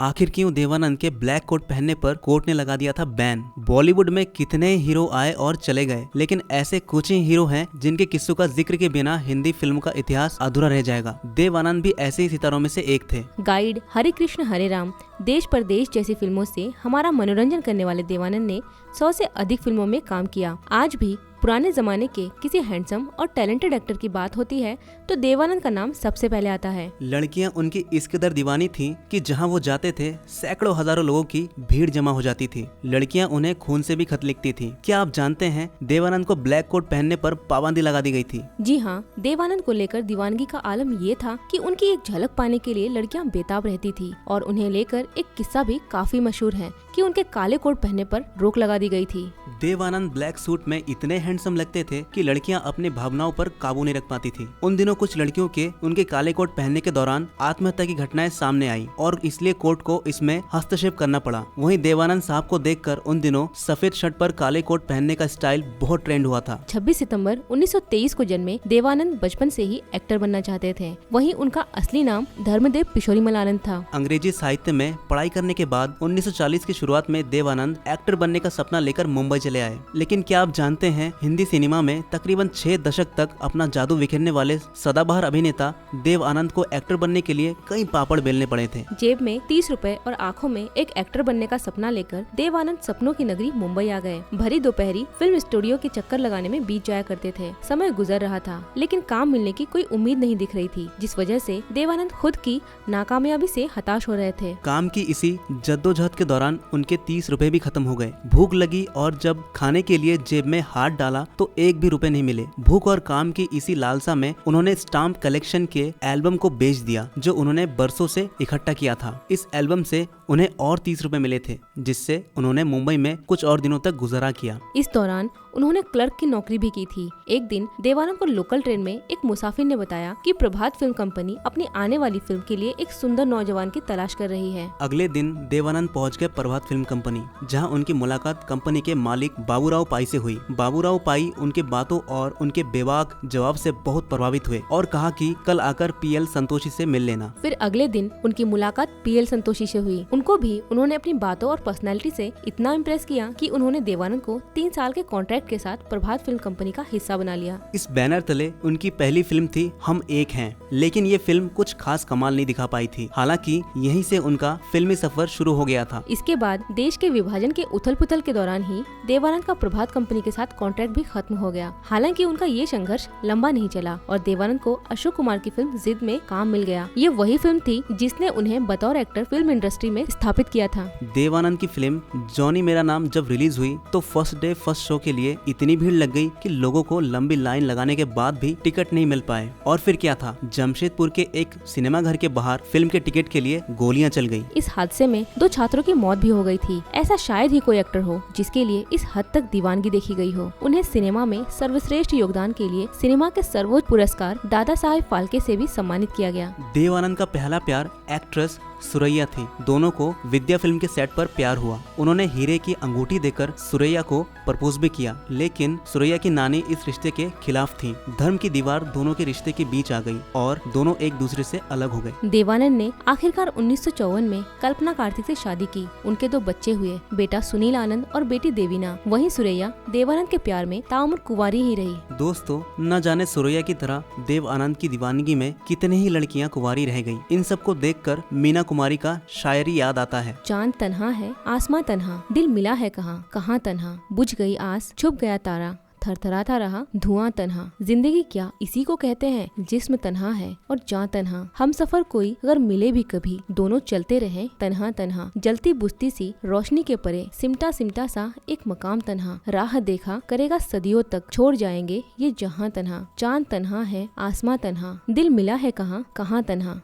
आखिर क्यों देवानंद के ब्लैक कोट पहनने पर कोर्ट ने लगा दिया था बैन। बॉलीवुड में कितने हीरो आए और चले गए, लेकिन ऐसे कुछ ही हीरो हैं जिनके किस्सों का जिक्र के बिना हिंदी फिल्म का इतिहास अधूरा रह जाएगा। देवानंद भी ऐसे ही सितारों में से एक थे। गाइड, हरे कृष्ण हरे राम, देश परदेश जैसी फिल्मों से हमारा मनोरंजन करने वाले देवानंद ने 100 से अधिक फिल्मों में काम किया। आज भी पुराने जमाने के किसी हैंडसम और टैलेंटेड एक्टर की बात होती है तो देवानंद का नाम सबसे पहले आता है। लड़कियां उनकी इस कदर दीवानी थीं कि जहां वो जाते थे सैकड़ों हजारों लोगों की भीड़ जमा हो जाती थी। लड़कियां उन्हें खून से भी खत लिखती थी। क्या आप जानते हैं देवानंद को ब्लैक कोट पहनने पर पाबंदी लगा दी गई थी। जी हाँ, देवानंद को लेकर दीवानगी का आलम ये था कि उनकी एक झलक पाने के लिए लड़कियां बेताब रहती थी और उन्हें लेकर एक किस्सा भी काफी मशहूर है कि उनके काले कोट पहनने पर रोक लगा दी गई थी। देवानंद ब्लैक सूट में इतने हैंडसम लगते थे कि लड़कियां अपनी भावनाओं पर काबू नहीं रख पाती थी। उन दिनों कुछ लड़कियों के उनके काले कोट पहनने के दौरान आत्महत्या की घटनाएं सामने आई और इसलिए कोर्ट को इसमें हस्तक्षेप करना पड़ा। वहीं देवानंद साहब को देखकर उन दिनों सफेद शर्ट पर काले कोट पहनने का स्टाइल बहुत ट्रेंड हुआ था। 26 सितंबर 1923 को जन्मे देवानंद बचपन से ही एक्टर बनना चाहते थे। वहीं उनका असली नाम धर्मदेव पिशोरीमलानंद था। अंग्रेजी साहित्य में पढ़ाई करने के बाद 1940 की शुरुआत में देवानंद एक्टर बनने का सपना लेकर मुंबई चले आए। लेकिन क्या आप जानते हैं हिंदी सिनेमा में तकरीबन 6 दशक तक अपना जादू बिखेरने वाले सदाबहार अभिनेता देव आनंद को एक्टर बनने के लिए कई पापड़ बेलने पड़े थे। जेब में 30 रुपए और आंखों में एक एक्टर बनने का सपना लेकर देव आनंद सपनों की नगरी मुंबई आ गए। भरी दोपहरी फिल्म स्टूडियो के चक्कर लगाने में बीत जाया करते थे। समय गुजर रहा था लेकिन काम मिलने की कोई उम्मीद नहीं दिख रही थी, जिस वजह से देवानंद खुद की नाकामयाबी से हताश हो रहे थे। काम की इसी जद्दोजहद के दौरान उनके 30 रुपए भी खत्म हो गए। भूख लगी और जब खाने के लिए जेब में हाथ डाला तो एक भी रुपए नहीं मिले। भूख और काम की इसी लालसा में उन्होंने स्टाम्प कलेक्शन के एल्बम को बेच दिया जो उन्होंने बरसों से इकट्ठा किया था। इस एल्बम से उन्हें और 30 रुपए मिले थे, जिससे उन्होंने मुंबई में कुछ और दिनों तक गुजारा किया। इस दौरान उन्होंने क्लर्क की नौकरी भी की थी। एक दिन देवानंद को लोकल ट्रेन में एक मुसाफिर ने बताया कि प्रभात फिल्म कंपनी अपनी आने वाली फिल्म के लिए एक सुंदर नौजवान की तलाश कर रही है। अगले दिन देवानंद पहुंच गए प्रभात फिल्म कंपनी, जहां उनकी मुलाकात कंपनी के मालिक बाबूराव पाई से हुई। बाबूराव पाई उनके बातों और उनके बेबाक जवाब से बहुत प्रभावित हुए और कहा कि कल आकर पीएल संतोषी से मिल लेना। फिर अगले दिन उनकी मुलाकात पीएल संतोषी से हुई। उनको भी उन्होंने अपनी बातों और पर्सनैलिटी से इतना इम्प्रेस किया कि उन्होंने देवानंद को 3 साल के कॉन्ट्रैक्ट के साथ प्रभात फिल्म कंपनी का हिस्सा बना लिया। इस बैनर तले उनकी पहली फिल्म थी हम एक हैं, लेकिन ये फिल्म कुछ खास कमाल नहीं दिखा पाई थी। हालांकि यहीं से उनका फिल्मी सफर शुरू हो गया था। इसके बाद देश के विभाजन के उथल पुथल के दौरान ही देवानंद का प्रभात कंपनी के साथ कॉन्ट्रैक्ट भी खत्म हो गया। हालांकि उनका ये संघर्ष लंबा नहीं चला और देवानंद को अशोक कुमार की फिल्म जिद में काम मिल गया। ये वही फिल्म थी जिसने उन्हें बतौर एक्टर फिल्म इंडस्ट्री में स्थापित किया था। देवानंद की फिल्म जॉनी मेरा नाम जब रिलीज हुई तो फर्स्ट डे फर्स्ट शो के लिए इतनी भीड़ लग गई कि लोगों को लंबी लाइन लगाने के बाद भी टिकट नहीं मिल पाए। और फिर क्या था, जमशेदपुर के एक सिनेमा घर के बाहर फिल्म के टिकट के लिए गोलियां चल गई। इस हादसे में 2 छात्रों की मौत भी हो गई थी। ऐसा शायद ही कोई एक्टर हो जिसके लिए इस हद तक दीवानगी देखी गई हो। उन्हें सिनेमा में सर्वश्रेष्ठ योगदान के लिए सिनेमा के सर्वोच्च पुरस्कार दादा साहेब फाल्के से भी सम्मानित किया गया। देवानंद का पहला प्यार एक्ट्रेस सुरैया थी। दोनों को विद्या फिल्म के सेट पर प्यार हुआ। उन्होंने हीरे की अंगूठी देकर सुरैया को प्रपोज भी किया, लेकिन सुरैया की नानी इस रिश्ते के खिलाफ थी। धर्म की दीवार दोनों के रिश्ते के बीच आ गई और दोनों एक दूसरे से अलग हो गए। देवानंद ने आखिरकार 1954 में कल्पना कार्तिक से शादी की। उनके 2 बच्चे हुए, बेटा सुनील आनंद और बेटी देवीना। वहीं सुरैया देवानंद के प्यार में ताउम्र कुंवारी ही रही। दोस्तों, न जाने सुरैया की तरह देव आनंद की दीवानगी में कितने ही लड़कियां कुंवारी रह गई। इन सबको देखकर मीना कुमारी का शायरी याद आता है। चांद तन्हा है, आसमां तन्हा, दिल मिला है कहाँ, कहाँ तन्हा, बुझ गई आस, छुप गया तारा, थरथराता रहा धुआं तन्हा। जिंदगी क्या इसी को कहते हैं, जिस्म तन्हा है और जान तन्हा। हम सफर कोई अगर मिले भी कभी, दोनों चलते रहे तन्हा तन्हा। जलती बुझती सी रोशनी के परे, सिमटा सिमटा सा एक मकाम तन्हा। राह देखा करेगा सदियों तक, छोड़ जाएंगे ये जहां तन्हा। चांद तन्हा है, आसमां तन्हा, दिल मिला है कहाँ, कहाँ तन्हा।